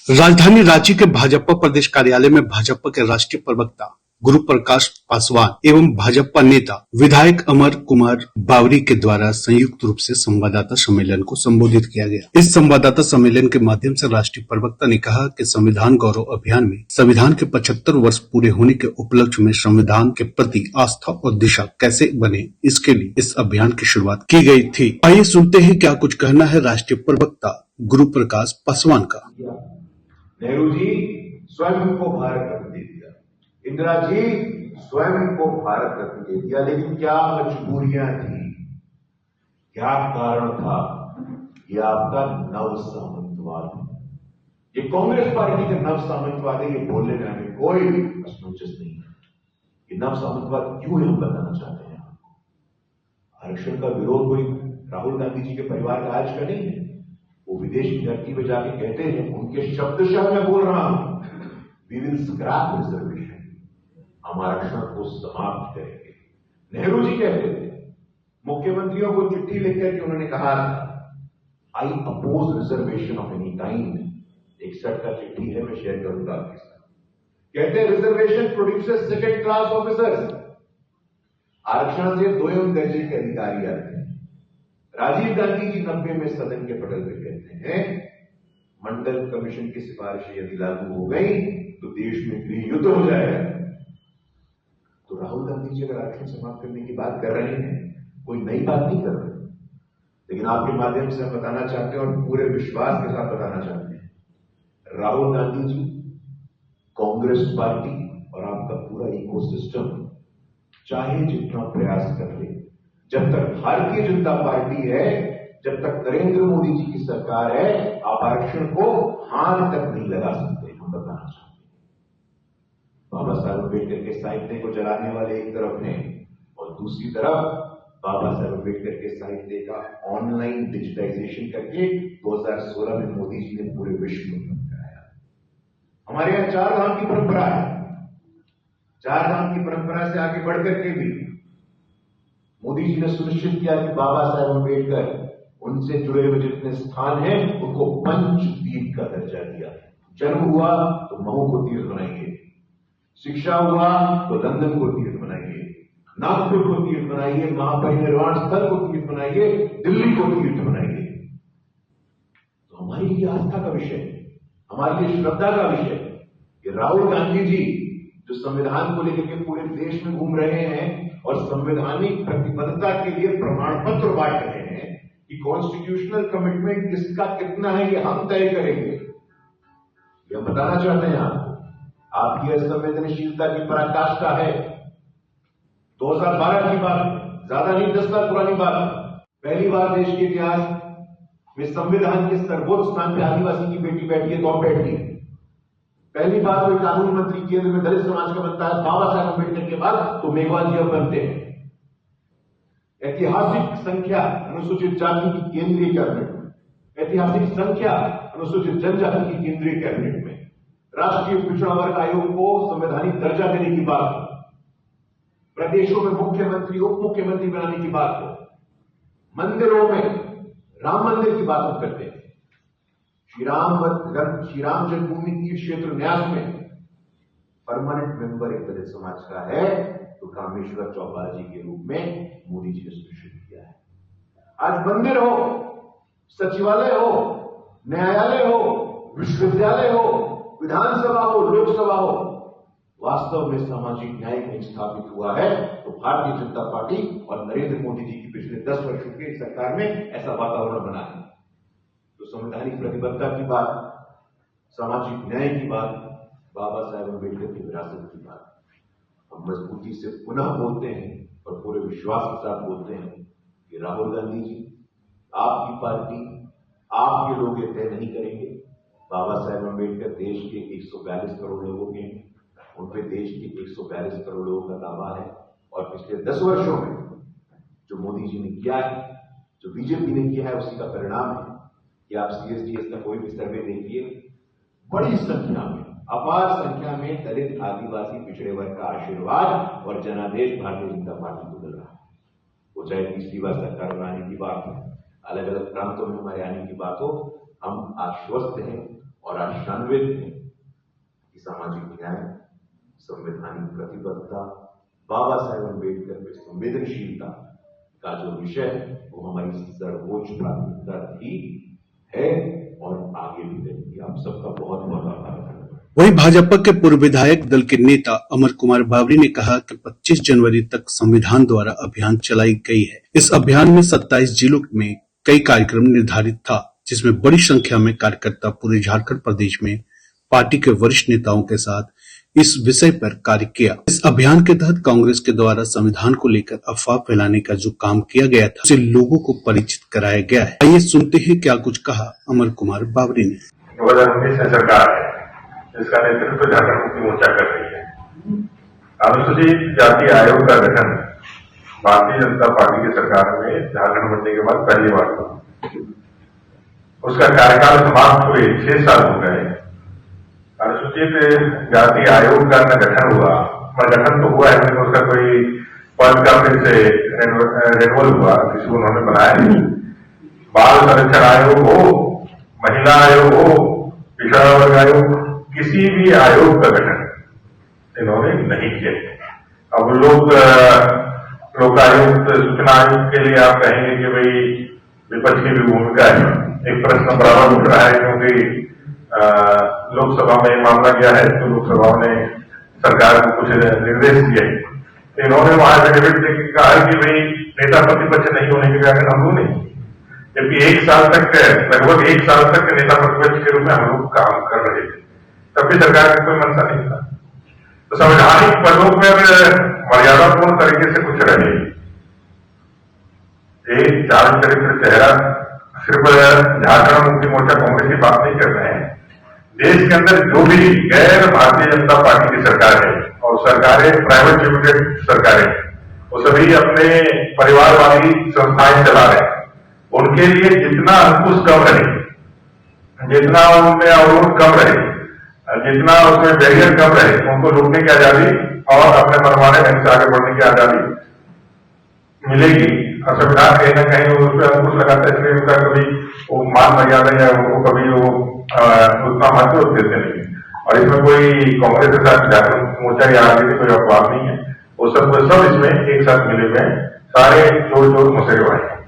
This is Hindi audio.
राजधानी रांची के भाजपा प्रदेश कार्यालय में भाजपा के राष्ट्रीय प्रवक्ता गुरु प्रकाश पासवान एवं भाजपा नेता विधायक अमर कुमार बावरी के द्वारा संयुक्त रूप से संवाददाता सम्मेलन को संबोधित किया गया। इस संवाददाता सम्मेलन के माध्यम से राष्ट्रीय प्रवक्ता ने कहा कि संविधान गौरव अभियान में संविधान के 75 वर्ष पूरे होने के उपलक्ष्य में संविधान के प्रति आस्था और दिशा कैसे बने, इसके लिए इस अभियान की शुरुआत की गई थी। आइए सुनते हैं क्या कुछ कहना है राष्ट्रीय प्रवक्ता गुरु प्रकाश पासवान का। नेहरू जी स्वयं को भारत रत्न दे दिया, इंदिरा जी स्वयं को भारत रत्न दे दिया, लेकिन क्या मजबूरियां थी, क्या कारण था? ये आपका नव सामंतवाद है। ये कांग्रेस पार्टी का नव सामंतवाद है। ये बोलने में हमें कोई असमंजस नहीं है। ये नव सामंतवाद क्यों हम बताना चाहते हैं आपको। आरक्षण का विरोध कोई राहुल गांधी जी के परिवार का आज का नहीं है। वो विदेश की धरती पे जाके कहते हैं, उनके शब्दशः मैं बोल रहा हूं, वी विल स्क्रैप रिजर्वेशन, हम आरक्षण को समाप्त करेंगे। नेहरू जी कहते थे, मुख्यमंत्रियों को चिट्ठी लिखकर के उन्होंने कहा I oppose reservation of any kind. 61 का चिट्ठी है, मैं शेयर करूंगा आपके साथ। कहते हैं reservation produces second class officers. आरक्षण से 2 दर्जे के अधिकारी आते हैं। राजीव गांधी जी 90 में सदन के पटल पे कहते हैं, मंडल कमीशन की सिफारिशें यदि लागू हो गई तो देश में गृह युद्ध हो जाएगा। तो राहुल गांधी जी अगर आरक्षण समाप्त करने की बात कर रहे हैं, कोई नई बात नहीं कर रहे, लेकिन आपके माध्यम से हम बताना चाहते हैं और पूरे विश्वास के साथ बताना चाहते हैं, राहुल गांधी जी, कांग्रेस पार्टी और आपका पूरा इकोसिस्टम चाहे जितना प्रयास कर ले, जब तक भारतीय जनता पार्टी है, जब तक नरेंद्र मोदी जी की सरकार है, आप आरक्षण को हाथ तक नहीं लगा सकते। हम बताना चाहते हैं, बाबा साहेब अम्बेडकर के साहित्य को जलाने वाले एक तरफ हैं और दूसरी तरफ बाबा साहेब अम्बेडकर के साहित्य का ऑनलाइन डिजिटाइजेशन करके 2016 में मोदी जी ने पूरे विश्व में कराया। हमारे यहां 4 धाम की परंपरा है। 4 धाम की परंपरा से आगे बढ़कर के भी मोदी जी ने सुनिश्चित किया कि बाबा साहेब अम्बेडकर, उनसे जुड़े हुए जितने स्थान हैं, उनको पंचतीर्थ का दर्जा दिया। जन्म हुआ तो महू को तीर्थ बनाएंगे, शिक्षा हुआ तो लंदन को तीर्थ बनाएंगे, नागपुर को तीर्थ बनाइए, महापरिनिर्वाण स्थल को तीर्थ बनाइए, दिल्ली को तीर्थ बनाइए। तो हमारे लिए आस्था का विषय, हमारे लिए श्रद्धा का विषय। ये राहुल गांधी जी जो संविधान को लेकर के पूरे देश में घूम रहे हैं और संवैधानिक प्रतिबद्धता के लिए प्रमाण पत्र बांट रहे हैं कि कॉन्स्टिट्यूशनल कमिटमेंट किसका कितना है, ये हम तय करेंगे। ये हम बताना चाहते हैं आपकी असंवेदनशीलता की पराकाष्ठा है। 2012 की बात, ज्यादा नहीं, 10 साल पुरानी बात। पहली बार देश के इतिहास में संविधान के सर्वोच्च स्थान पर आदिवासी की बेटी बैठी है, कौन बैठी है? पहली बार कोई कानून मंत्री केंद्र में दलित समाज का बनता है बाबा साहेब अम्बेडकर के बाद, तो मेघवाल जी अब बनते हैं। ऐतिहासिक संख्या अनुसूचित जाति की केंद्रीय कैबिनेट में, ऐतिहासिक संख्या अनुसूचित जनजाति की केंद्रीय कैबिनेट में, राष्ट्रीय पिछड़ा वर्ग आयोग को संवैधानिक दर्जा देने की बात हो, प्रदेशों में मुख्यमंत्री उप मुख्यमंत्री बनाने की बात हो, मंदिरों में राम मंदिर की बात हम करते हैं। श्री राम जन्मभूमि तीर्थ क्षेत्र न्यास में परमानेंट मेंबर एक दलित समाज का है, तो कामेश्वर चौपाल जी के रूप में मोदी जी ने सुनिश्चित किया है। आज मंदिर हो, सचिवालय हो, न्यायालय हो, विश्वविद्यालय हो, विधानसभा हो, लोकसभा हो, वास्तव में सामाजिक न्याय कहीं स्थापित हुआ है तो भारतीय जनता पार्टी और नरेंद्र मोदी जी की पिछले 10 वर्षों की सरकार में ऐसा वातावरण बना है। तो संवैधानिक प्रतिबद्धता की बात, सामाजिक न्याय की बात, बाबा साहेब अम्बेडकर की विरासत की बात हम मजबूती से पुनः बोलते हैं और पूरे विश्वास के साथ बोलते हैं कि राहुल गांधी जी, आपकी पार्टी, आपके लोग ये तय नहीं करेंगे। बाबा साहेब अम्बेडकर देश के 142 करोड़ लोगों के हैं, उन पे देश के 142 करोड़ लोगों का दावा है। और पिछले 10 वर्षों में जो मोदी जी ने किया है, जो बीजेपी ने किया है, उसी का परिणाम है कि आप CSDS का कोई भी सर्वे देखिए, बड़ी संख्या में, अपार संख्या में दलित, आदिवासी, पिछड़े वर्ग का आशीर्वाद और जनादेश भारतीय जनता पार्टी को मिल रहा है। वो चाहे तीसरी बार सरकार बनाने की बात हो, अलग अलग प्रांतों में हमारे आने की बात हो, हम आश्वस्त हैं और आशान्वित हैं कि सामाजिक न्याय, संवैधानिक प्रतिबद्धता, बाबा साहेब अम्बेडकर में संवेदनशीलता का जो विषय है वो हमारी सर्वोच्च प्राथमिकता थी, है और आगे भी रहेगी। आप सबका बहुत बहुत आभार। वहीं भाजपा के पूर्व विधायक दल के नेता अमर कुमार बावरी ने कहा कि 25 जनवरी तक संविधान द्वारा अभियान चलाई गई है। इस अभियान में 27 जिलों में कई कार्यक्रम निर्धारित था, जिसमें बड़ी संख्या में कार्यकर्ता पूरे झारखंड प्रदेश में पार्टी के वरिष्ठ नेताओं के साथ इस विषय पर कार्य किया। इस अभियान के तहत कांग्रेस के द्वारा संविधान को लेकर अफवाह फैलाने का जो काम किया गया था, उसे लोगों को परिचित कराया गया है। आइए सुनते हैं क्या कुछ कहा अमर कुमार बावरी ने। 2019 में सरकार है जिसका नेतृत्व झारखंड मुक्ति मोर्चा कर रही है। अनुसूचित जाति आयोग का गठन भारतीय जनता पार्टी की सरकार में झारखंड बनने के बाद पहली बार हुआ। उसका कार्यकाल समाप्त हुए 6 साल हो गए। अनुसूचित जाति आयोग का न गठन हुआ, पर गठन तो हुआ है लेकिन उसका कोई पद का फिर से रेनवल हुआ, किसी को उन्होंने बनाया नहीं। बाल संरक्षण आयोग हो, महिला आयोग हो, पिछड़ा वर्ग आयोग, किसी भी आयोग का गठन इन्होंने नहीं किया। अब लोकायुक्त, सूचना आयोग के लिए आप कहेंगे कि भाई विपक्ष की भी भूमिका है। एक प्रश्न बराबर उठ रहा है क्योंकि लोकसभा में मामला गया है तो लोकसभा ने सरकार को कुछ निर्देश दिए। तो इन्होंने वहां एफिडेविट देकर कहा कि भाई नेता प्रतिपक्ष नहीं होने के कारण हम लोग नहीं, जबकि 1 साल तक, लगभग 1 साल तक नेता प्रतिपक्ष के रूप में हम लोग काम कर रहे थे, तब भी सरकार का कोई मंशा नहीं था। तो संवैधानिक पदों पर मर्यादापूर्ण तरीके से कुछ रहे। एक चार चरित्र चेहरा सिर्फ झारखंड मुक्ति मोर्चा कांग्रेस की बात नहीं कर रहे हैं। देश के अंदर जो भी गैर भारतीय जनता पार्टी की सरकार है और सरकारें प्राइवेट लिमिटेड सरकारें, वो सभी अपने परिवार वाली संस्थाएं चला रहे हैं। उनके लिए जितना अंकुश कम रहे, जितना उनमें अवरोध कम रहे, जितना उसमें बैरियर कम रहे, उनको लूटने की आजादी और अपने मनमाने ढंग से आगे बढ़ने की आजादी मिलेगी। और संविधान कहीं ना कहीं उस पर अंकुश लगाता है, इसलिए उनका कभी वो मान मर्यादा या उनको कभी वो उतना महत्व देते नहीं। और इसमें कोई कांग्रेस के साथ झारखंड मोर्चा या आगे कोई अपवाद नहीं है। वो सब इसमें एक साथ मिले हुए सारे जोर जोर मुसरे हुए हैं।